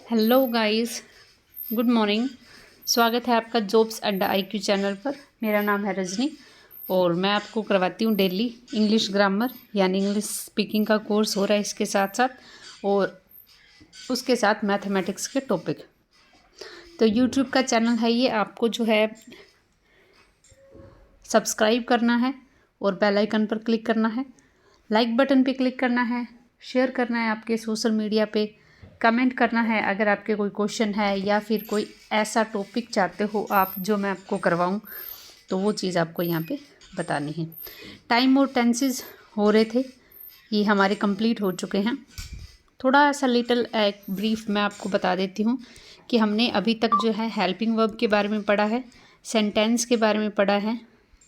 Hello guys, good morning. स्वागत है आपका जॉब्स अड्डा IQ चैनल पर। मेरा नाम है रजनी और मैं आपको करवाती हूँ डेली इंग्लिश ग्रामर यानी इंग्लिश स्पीकिंग का कोर्स हो रहा है इसके साथ साथ, और उसके साथ मैथमेटिक्स के टॉपिक। तो यूट्यूब का चैनल है ये, आपको जो है सब्सक्राइब करना है और बेल आइकन पर क्लिक करना है, लाइक बटन पे क्लिक करना है, शेयर करना है आपके सोशल मीडिया पे, कमेंट करना है अगर आपके कोई क्वेश्चन है या फिर कोई ऐसा टॉपिक चाहते हो आप जो मैं आपको करवाऊं, तो वो चीज़ आपको यहाँ पे बतानी है। टाइम और टेंसेस हो रहे थे, ये हमारे कंप्लीट हो चुके हैं। थोड़ा सा लिटिल एक ब्रीफ मैं आपको बता देती हूँ कि हमने अभी तक जो है हेल्पिंग वर्ब के बारे में पढ़ा है, सेंटेंस के बारे में पढ़ा है।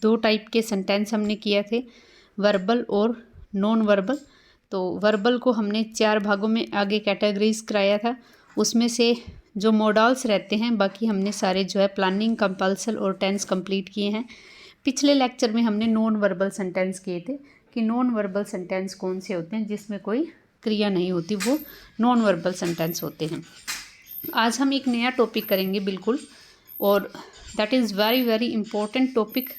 2 टाइप के सेंटेंस हमने किए थे, वर्बल और नॉन वर्बल। तो वर्बल को हमने 4 भागों में आगे कैटेगरीज कराया था, उसमें से जो मॉडल्स रहते हैं बाकी हमने सारे जो है प्लानिंग, कंपल्सन और टेंस कंप्लीट किए हैं। पिछले लेक्चर में हमने नॉन वर्बल सेंटेंस किए थे कि नॉन वर्बल सेंटेंस कौन से होते हैं जिसमें कोई क्रिया नहीं होती, वो नॉन वर्बल सेंटेंस होते हैं। आज हम एक नया टॉपिक करेंगे बिल्कुल, और that is very very important topic,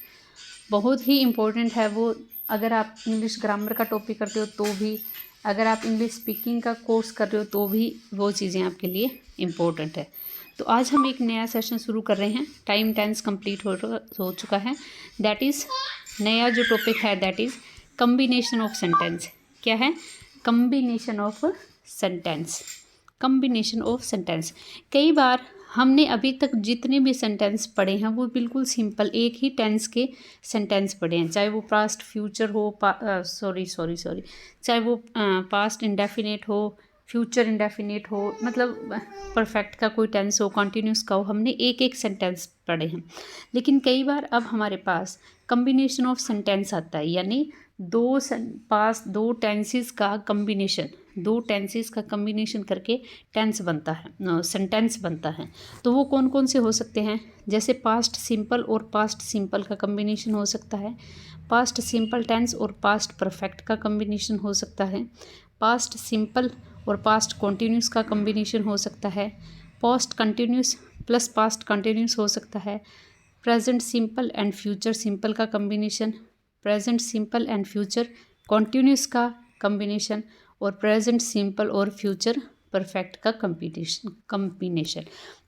बहुत ही इम्पोर्टेंट है वो। अगर आप इंग्लिश ग्रामर का टॉपिक करते हो तो भी, अगर आप इंग्लिश स्पीकिंग का कोर्स कर रहे हो तो भी वो चीज़ें आपके लिए इम्पोर्टेंट है। तो आज हम एक नया सेशन शुरू कर रहे हैं। टाइम टेंस कंप्लीट हो चुका है, दैट इज़ नया जो टॉपिक है that is combination of sentence. क्या है? Combination of sentence. Combination of sentence. कई बार हमने अभी तक जितने भी सेंटेंस पढ़े हैं वो बिल्कुल सिंपल एक ही टेंस के सेंटेंस पढ़े हैं, चाहे वो पास्ट फ्यूचर हो, चाहे वो पास्ट इंडेफिनेट हो, फ्यूचर इंडेफिनेट हो, मतलब परफेक्ट का कोई टेंस हो, कॉन्टिन्यूस का हो, हमने एक एक सेंटेंस पढ़े हैं। लेकिन कई बार अब हमारे पास कम्बिनेशन ऑफ सेंटेंस आता है, यानी दो टेंसेस का कम्बिनेशन, 2 टेंसेस का कम्बिनेशन करके टेंस बनता है, सेंटेंस बनता है। तो वो कौन कौन से हो सकते हैं? जैसे पास्ट सिंपल और पास्ट सिंपल का कम्बिनेशन हो सकता है, पास्ट सिंपल टेंस और पास्ट परफेक्ट का कम्बिनेशन हो सकता है, पास्ट सिंपल और पास्ट कॉन्टीन्यूस का कम्बिनेशन हो सकता है, past continuous plus past continuous हो सकता है, present simple and future simple का combination, present simple and future continuous का कम्बिनेशन, और प्रेजेंट सिंपल और फ्यूचर परफेक्ट का कम्बिनेशन।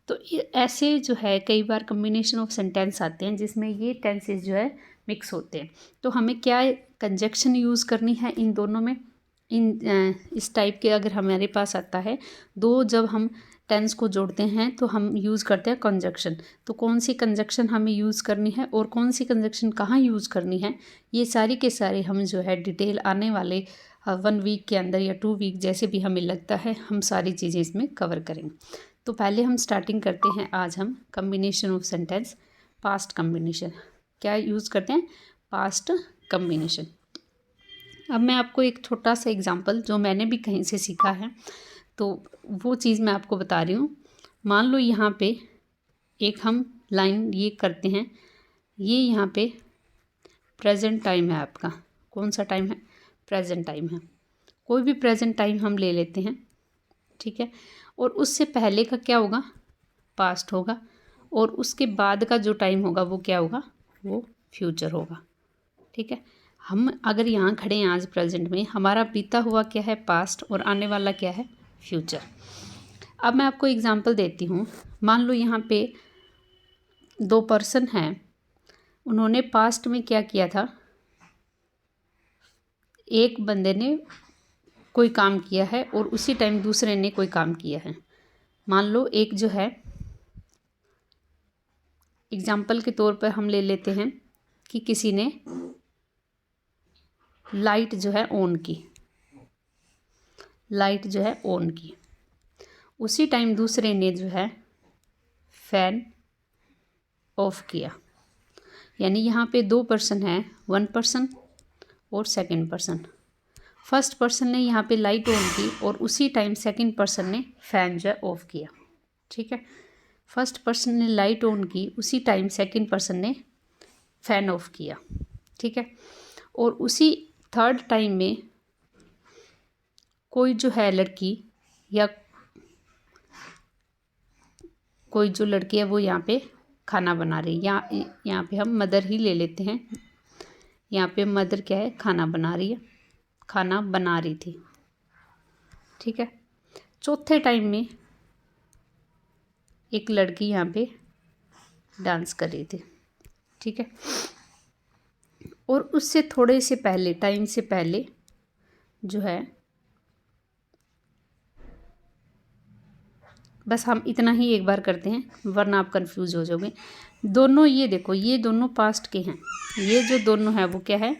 तो ऐसे जो है कई बार कम्बिनेशन ऑफ सेंटेंस आते हैं जिसमें ये टेंसेस जो है मिक्स होते हैं। तो हमें क्या कंजक्शन यूज़ करनी है इन दोनों में? इस टाइप के अगर हमारे पास आता है, जब हम टेंस को जोड़ते हैं तो हम यूज़ करते हैं कंजक्शन। तो कौन सी कंजक्शन हमें यूज़ करनी है और कौन सी कंजक्शन कहाँ यूज़ करनी है, ये सारी के सारे हम जो है डिटेल आने वाले 1 वीक के अंदर या 2 वीक जैसे भी हमें लगता है हम सारी चीज़ें इसमें कवर करेंगे। तो पहले हम स्टार्टिंग करते हैं, आज हम combination of sentence, past combination. क्या यूज़ करते हैं? Past combination. अब मैं आपको एक छोटा सा एग्जांपल जो मैंने भी कहीं से सीखा है तो वो चीज़ मैं आपको बता रही हूँ। मान लो यहाँ पे एक हम लाइन ये करते हैं, ये यहाँ पे प्रेजेंट टाइम है आपका। कौन सा टाइम है? प्रेजेंट टाइम है। कोई भी प्रेजेंट टाइम हम ले लेते हैं, ठीक है, और उससे पहले का क्या होगा? पास्ट होगा, और उसके बाद का जो टाइम होगा वो क्या होगा? वो फ्यूचर होगा। ठीक है। हम अगर यहाँ खड़े हैं आज प्रेजेंट में, हमारा बीता हुआ क्या है पास्ट और आने वाला क्या है फ्यूचर। अब मैं आपको एग्जांपल देती हूँ। मान लो यहाँ पे दो पर्सन हैं, उन्होंने पास्ट में क्या किया था, एक बंदे ने कोई काम किया है और उसी टाइम दूसरे ने कोई काम किया है। मान लो एक जो है, एग्जाम्पल के तौर पर हम ले लेते हैं कि किसी ने लाइट जो है ऑन की, लाइट जो है ऑन की, उसी टाइम दूसरे ने जो है फैन ऑफ किया। यानी यहाँ पे दो पर्सन हैं, वन पर्सन और सेकंड पर्सन। फर्स्ट पर्सन ने यहाँ पे लाइट ऑन की और उसी टाइम सेकंड पर्सन ने फ़ैन जो है ऑफ किया। ठीक है, फर्स्ट पर्सन ने लाइट ऑन की, उसी टाइम सेकंड पर्सन ने फ़ैन ऑफ किया। ठीक है, और उसी थर्ड टाइम में कोई जो है लड़की या कोई जो लड़की है वो यहाँ पे खाना बना रही है। यहाँ पे हम मदर ही ले लेते हैं। यहाँ पे मदर क्या है, खाना बना रही है, खाना बना रही थी। ठीक है, चौथे टाइम में एक लड़की यहाँ पे डांस कर रही थी। ठीक है, और उससे थोड़े से पहले, टाइम से पहले जो है, बस हम इतना ही एक बार करते हैं वरना आप कंफ्यूज हो जाओगे। दोनों ये देखो, ये दोनों पास्ट के हैं। ये जो दोनों हैं वो क्या है,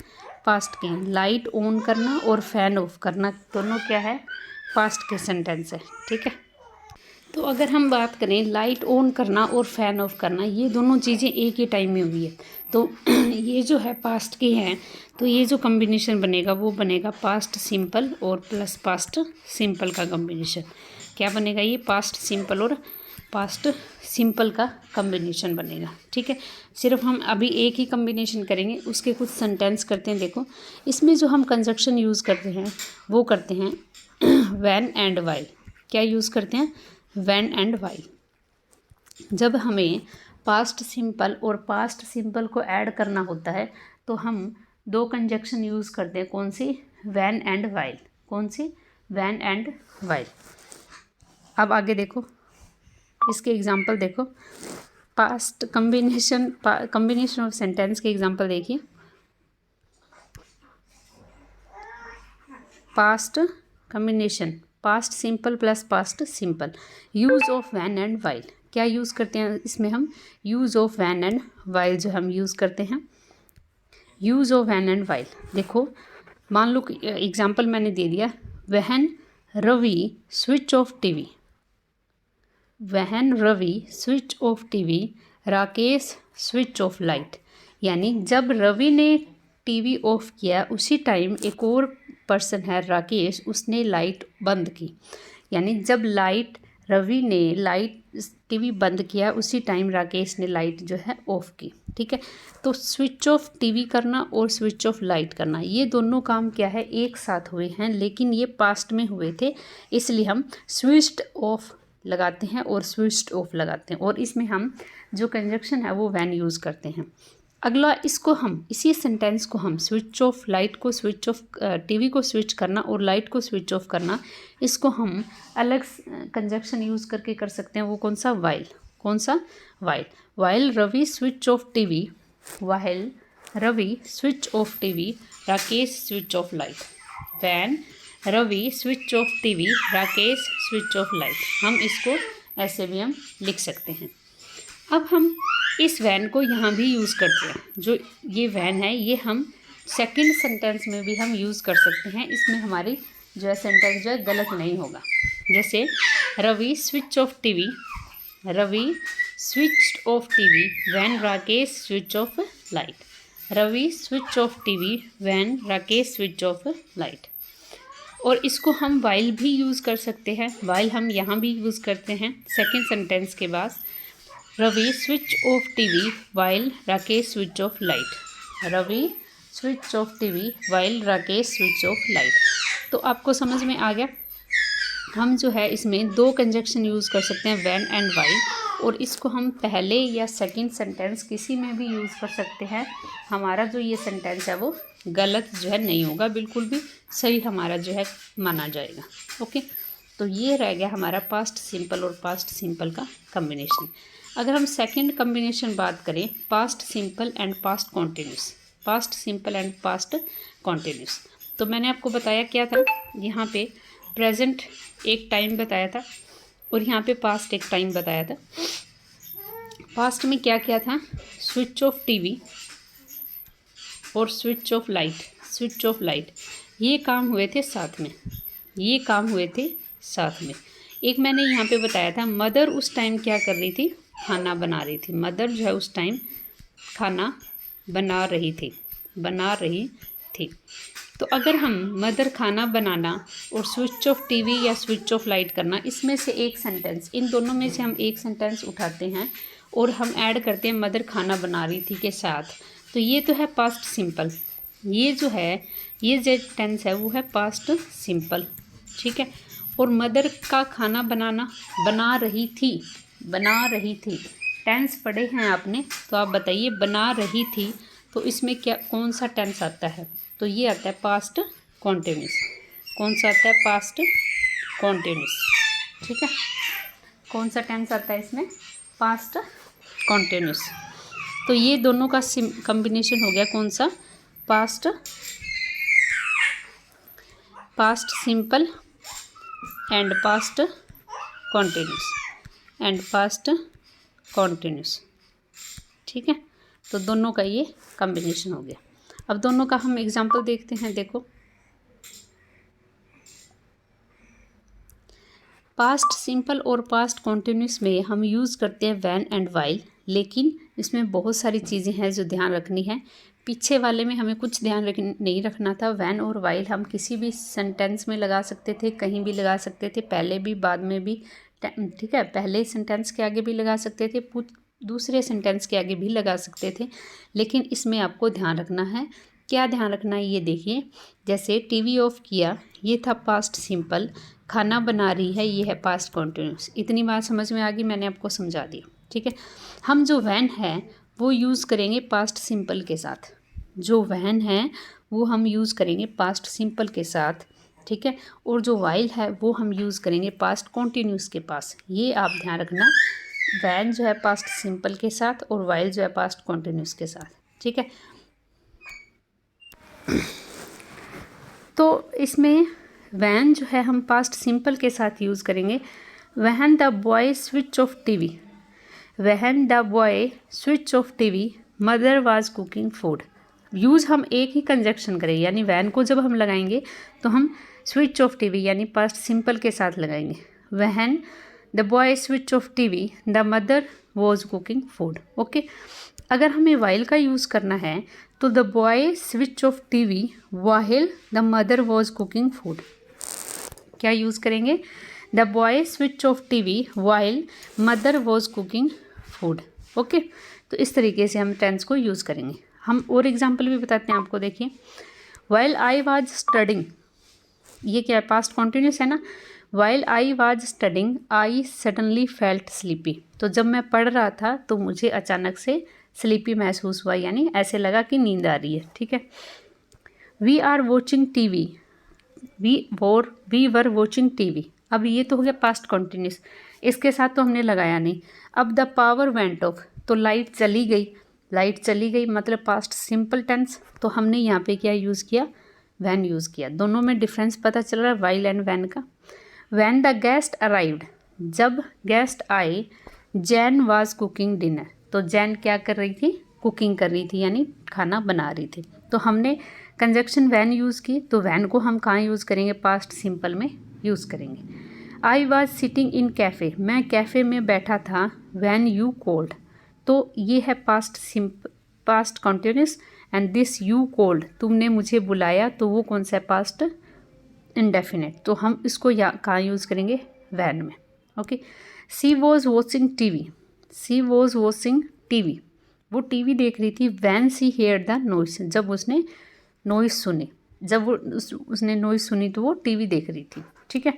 पास्ट के हैं। लाइट ऑन करना और फैन ऑफ करना दोनों क्या है, पास्ट के सेंटेंस है। ठीक है, तो अगर हम बात करें लाइट ऑन करना और फैन ऑफ करना, ये दोनों चीज़ें एक ही टाइम में हुई है, तो ये जो है पास्ट के हैं, तो ये जो कम्बिनेशन बनेगा वो बनेगा पास्ट सिंपल और प्लस पास्ट सिंपल का कम्बिनेशन। क्या बनेगा, ये पास्ट सिंपल और पास्ट सिंपल का कम्बिनेशन बनेगा। ठीक है, सिर्फ हम अभी एक ही कम्बिनेशन करेंगे, उसके कुछ सेंटेंस करते हैं। देखो, इसमें जो हम कंजक्शन यूज़ करते हैं वो करते हैं व्हेन एंड व्हाइल। क्या यूज़ करते हैं, व्हेन एंड व्हाइल। जब हमें पास्ट सिंपल और पास्ट सिंपल को ऐड करना होता है तो हम दो कंजक्शन यूज़ करते हैं। कौन सी, व्हेन एंड व्हाइल। कौन सी, व्हेन एंड व्हाइल। अब आगे देखो, इसके एग्जाम्पल देखो। पास्ट कम्बिनेशन ऑफ सेंटेंस के एग्जाम्पल देखिए। Past combination, past simple plus past simple, use of when and while. क्या यूज़ करते हैं इसमें हम, use of when and while जो हम यूज़ करते हैं, use of when and while. देखो, मान लो एग्जाम्पल मैंने दे दिया, when Ravi switch off TV, when Ravi switch off TV Rakesh switch off light. यानी जब रवि ने टीवी ऑफ किया उसी टाइम एक और पर्सन है राकेश, उसने लाइट बंद की। यानी जब रवि ने टीवी बंद किया उसी टाइम राकेश ने लाइट जो है ऑफ की। ठीक है, तो स्विच ऑफ टीवी करना और स्विच ऑफ लाइट करना, ये दोनों काम क्या है, एक साथ हुए हैं, लेकिन ये पास्ट में हुए थे, इसलिए हम स्विच्ड ऑफ लगाते हैं और स्विच्ड ऑफ लगाते हैं, और इसमें हम जो कंजक्शन है वो व्हेन यूज़ करते हैं। अगला, इसको हम, इसी सेंटेंस को हम स्विच ऑफ लाइट को, स्विच ऑफ टीवी को स्विच करना और लाइट को स्विच ऑफ करना, इसको हम अलग कंजक्शन यूज़ करके कर सकते हैं। वो कौन सा, वाइल। कौन सा, while. While Ravi switch off TV, while Ravi switch off TV Rakesh switch off light. When Ravi switch off TV Rakesh switch off light. हम इसको ऐसे भी हम लिख सकते हैं। अब हम इस वैन को यहाँ भी यूज़ करते हैं। जो ये वैन है ये हम सेकंड सेंटेंस में भी हम यूज़ कर सकते हैं। इसमें हमारी जो है सेंटेंस जो है गलत नहीं होगा। जैसे Ravi switch off TV, Ravi switch off TV when Rakesh switch off light. Ravi switch off TV when Rakesh switch off light. और इसको हम वाइल भी यूज़ कर सकते हैं। वाइल हम यहाँ भी यूज़ करते हैं सेकंड सेंटेंस के बाद। Ravi switch off TV while Rakesh switch off light. Ravi switch off TV while Rakesh switch off light. तो आपको समझ में आ गया। हम जो है इसमें दो कंजक्शन यूज़ कर सकते हैं, व्हेन एंड वाइल। और इसको हम पहले या सेकंड सेंटेंस किसी में भी यूज़ कर सकते हैं। हमारा जो ये सेंटेंस है वो गलत जो है नहीं होगा, बिल्कुल भी सही हमारा जो है माना जाएगा। ओके, तो ये रह गया हमारा पास्ट सिंपल और पास्ट सिंपल का कम्बिनेशन। अगर हम सेकंड कम्बिनेशन बात करें, past simple and past continuous, past simple and past continuous, तो मैंने आपको बताया क्या था, यहाँ पे प्रेजेंट एक टाइम बताया था और यहाँ पे पास्ट एक टाइम बताया था। पास्ट में क्या क्या था, स्विच ऑफ टीवी और switch off light, switch off light, ये काम हुए थे साथ में, ये काम हुए थे साथ में। एक मैंने यहाँ पे बताया था, मदर उस टाइम क्या कर रही थी, खाना बना रही थी। मदर जो है उस टाइम खाना बना रही थी, बना रही थी। तो अगर हम मदर खाना बनाना और स्विच ऑफ टीवी या स्विच ऑफ लाइट करना, इसमें से एक सेंटेंस, इन दोनों में से हम एक सेंटेंस उठाते हैं और हम ऐड करते हैं मदर खाना बना रही थी के साथ, तो ये तो है पास्ट सिंपल। ये जो है, ये जो टेंस है वो है पास्ट सिंपल, ठीक है। और मदर का खाना बनाना, बना रही थी, बना रही थी, टेंस पढ़े हैं आपने, तो आप बताइए बना रही थी, तो इसमें क्या कौन सा टेंस आता है, तो ये आता है पास्ट कॉन्टिन्यूस। कौन सा आता है, पास्ट कॉन्टिन्यूस, ठीक है। कौन सा टेंस आता है इसमें, पास्ट कॉन्टिन्यूस। तो ये दोनों का कॉम्बिनेशन हो गया कौन सा, past, past simple and past continuous, and past continuous, ठीक है। तो दोनों का ये कॉम्बिनेशन हो गया। अब दोनों का हम एग्जांपल देखते हैं। देखो, पास्ट सिंपल और पास्ट कॉन्टिन्यूस में हम यूज़ करते हैं व्हेन एंड व्हाइल, लेकिन इसमें बहुत सारी चीज़ें हैं जो ध्यान रखनी है। पीछे वाले में हमें कुछ ध्यान नहीं रखना था। व्हेन और व्हाइल हम किसी भी सेंटेंस में लगा सकते थे, कहीं भी लगा सकते थे, पहले भी बाद में भी, ठीक है। पहले सेंटेंस के आगे भी लगा सकते थे, दूसरे सेंटेंस के आगे भी लगा सकते थे, लेकिन इसमें आपको ध्यान रखना है। क्या ध्यान रखना है ये देखिए, जैसे टीवी ऑफ किया, ये था पास्ट सिंपल, खाना बना रही है, ये है पास्ट कॉन्टिन्यूस। इतनी बात समझ में आ गई, मैंने आपको समझा दिया, ठीक है। हम जो व्हेन है वो यूज़ करेंगे पास्ट सिंपल के साथ, जो व्हेन है वो हम यूज़ करेंगे पास्ट सिंपल के साथ, ठीक है। और जो व्हाइल है वो हम यूज़ करेंगे पास्ट कॉन्टिन्यूस के पास। ये आप ध्यान रखना, व्हेन जो है पास्ट सिंपल के साथ और व्हाइल जो है पास्ट कॉन्टिन्यूस के साथ, ठीक है। तो इसमें व्हेन जो है हम पास्ट सिंपल के साथ यूज़ करेंगे। When the boy switch off TV, when the boy switch off TV, mother was cooking food. Use हम एक ही कंजक्शन करेंगे, यानी व्हेन को जब हम लगाएंगे तो हम स्विच ऑफ टीवी यानी पास्ट सिंपल के साथ लगाएंगे। When the boy switch off TV, the mother was cooking food. Okay, अगर हमें व्हाइल का यूज़ करना है तो the boy switch off TV while the mother was cooking food. क्या यूज़ करेंगे, the boy switch off TV while mother was cooking food. Okay, तो इस तरीके से हम टेंस को यूज़ करेंगे। हम और एग्जाम्पल भी बताते हैं आपको। देखिए, व्हाइल आई वाज स्टडिंग, ये क्या है, पास्ट कॉन्टिन्यूस है ना। While I was studying I suddenly felt sleepy, तो जब मैं पढ़ रहा था तो मुझे अचानक से स्लीपी महसूस हुआ, यानी ऐसे लगा कि नींद आ रही है, ठीक है। We are watching TV, we were watching TV, अब ये तो हो गया पास्ट कॉन्टिन्यूस, इसके साथ तो हमने लगाया नहीं। अब द पावर वेंट ऑफ, तो लाइट चली गई, लाइट चली गई मतलब पास्ट सिंपल टेंस, तो हमने यहाँ पे क्या यूज़ किया, व्हेन यूज़ किया। दोनों में डिफरेंस पता चल रहा है व्हाइल एंड व्हेन का। व्हेन द गेस्ट अराइव्ड, जब गेस्ट आए, जैन वाज कुकिंग डिनर, तो जैन क्या कर रही थी, कुकिंग कर रही थी, यानी खाना बना रही थी। तो हमने कंजक्शन व्हेन यूज़ की, तो व्हेन को हम कहाँ यूज़ करेंगे, पास्ट सिंपल में यूज़ करेंगे। I was sitting in cafe, मैं कैफ़े में बैठा था, व्हेन यू कॉल्ड, तो ये है past continuous. And this you called, तुमने मुझे बुलाया, तो वो कौन सा है, पास्ट इंडेफिनिट, तो हम इसको कहाँ यूज़ करेंगे, व्हेन में। Okay, she was watching TV, she was watching TV, वो टीवी देख रही थी। When she hear the noise, जब उसने नॉइस सुनी, जब उसने नॉइस सुनी तो वो टीवी देख रही थी, ठीक है।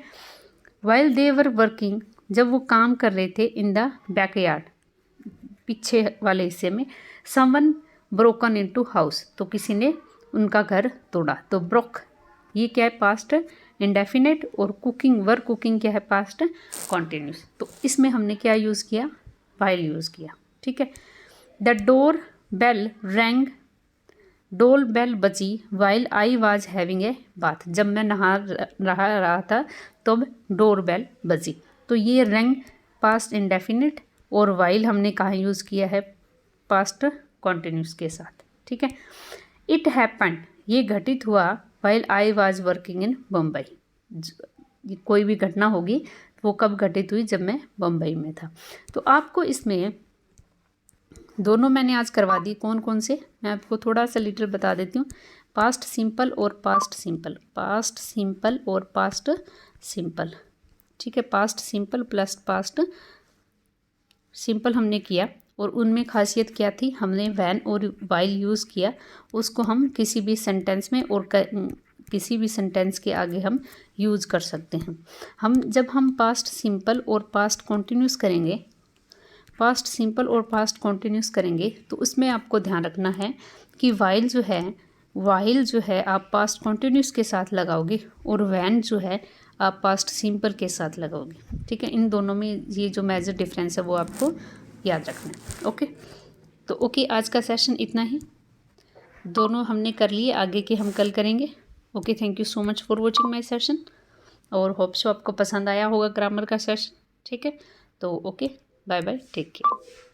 वाइल दे वर वर्किंग, जब वो काम कर रहे थे इन द बैकयार्ड, पीछे वाले हिस्से में, समवन ब्रोकन इनटू हाउस, तो किसी ने उनका घर तोड़ा। तो ब्रोक ये क्या है, पास्ट इंडेफिनेट, और कुकिंग, वर कुकिंग क्या है, पास्ट कॉन्टिन्यूस। तो इसमें हमने क्या यूज़ किया, वाइल यूज़ किया। ठीक है। The door bell rang, door bell बजी while I was having a bath, जब मैं नहा रहा था तब डोर बेल बजी। तो ये रैंग पास्ट इंडेफिनिट, और वाइल हमने कहाँ यूज़ किया है, पास्ट कॉन्टिन्यूस के साथ। ठीक है। इट हैपेंड, ये घटित हुआ, while I was working in Bombay. कोई भी घटना होगी वो कब घटित हुई, जब मैं बम्बई में था। तो आपको इसमें दोनों मैंने आज करवा दी। कौन कौन से, मैं आपको थोड़ा सा लिटिल बता देती हूँ। पास्ट सिंपल और पास्ट सिंपल, पास्ट सिंपल और पास्ट सिंपल। ठीक है। Past simple plus past simple हमने किया, और उनमें खासियत क्या थी, हमने वैन और वाइल यूज़ किया। उसको हम किसी भी सेंटेंस में और किसी भी सेंटेंस के आगे हम यूज़ कर सकते हैं। जब हम पास्ट सिंपल और पास्ट कॉन्टिन्यूस करेंगे, पास्ट सिंपल और पास्ट कॉन्टिन्यूस करेंगे, तो उसमें आपको ध्यान रखना है कि वाइल जो है आप पास्ट कॉन्टिन्यूस के साथ लगाओगे, और वैन जो है आप पास्ट सिंपल के साथ लगाओगे। ठीक है। इन दोनों में ये जो मेजर डिफरेंस है वो आपको याद रखना है। ओके। तो ओके, आज का सेशन इतना ही, दोनों हमने कर लिए, आगे के हम कल करेंगे। Okay, thank you so much for watching my session, और होप सो आपको पसंद आया होगा ग्रामर का सेशन। ठीक है। तो okay, bye bye, take care.